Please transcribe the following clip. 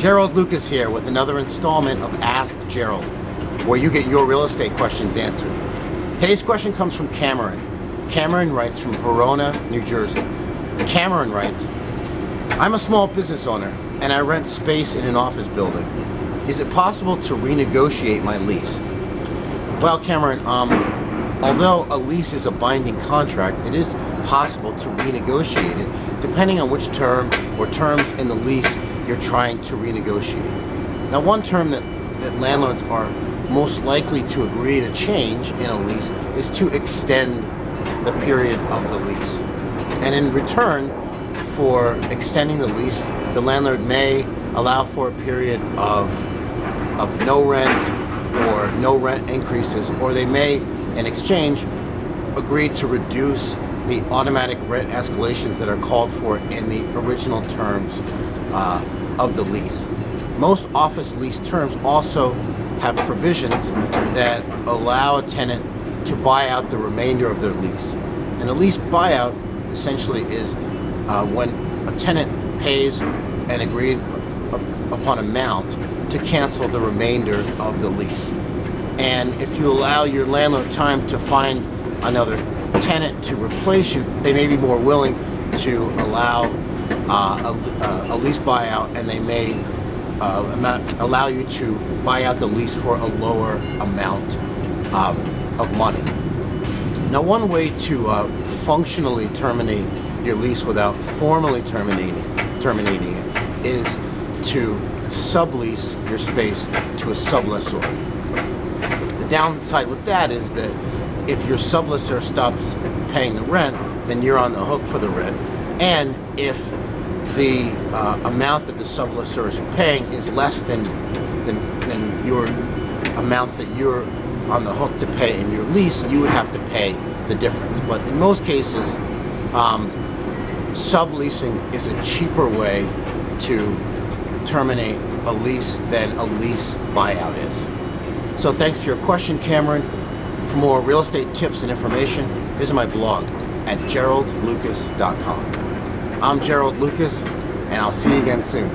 Gerald Lucas here with another installment of Ask Gerald, where you get your real estate questions answered. Today's question comes from Cameron. Cameron writes from Verona, New Jersey. Cameron writes, I'm a small business owner and I rent space in an office building. Is it possible to renegotiate my lease? Well, Cameron, although a lease is a binding contract, it is possible to renegotiate it depending on which term or terms in the lease you're trying to renegotiate. Now, one term that landlords are most likely to agree to change in a lease is to extend the period of the lease. And in return for extending the lease, the landlord may allow for a period of no rent or no rent increases, or they may, in exchange, agree to reduce the automatic rent escalations that are called for in the original terms of the lease. Most office lease terms also have provisions that allow a tenant to buy out the remainder of their lease. And a lease buyout essentially is when a tenant pays an agreed upon amount to cancel the remainder of the lease. And if you allow your landlord time to find another tenant to replace you, they may be more willing to allow a lease buyout, and they may allow you to buy out the lease for a lower amount of money. Now, one way to functionally terminate your lease without formally terminating it is to sublease your space to a sublessor. The downside with that is that if your sublessor stops paying the rent, then you're on the hook for the rent. And if the amount that the sublessor is paying is less than your amount that you're on the hook to pay in your lease, you would have to pay the difference. But in most cases, subleasing is a cheaper way to terminate a lease than a lease buyout is. So thanks for your question, Cameron. For more real estate tips and information, visit my blog at geraldlucas.com. I'm Gerald Lucas, and I'll see you again soon.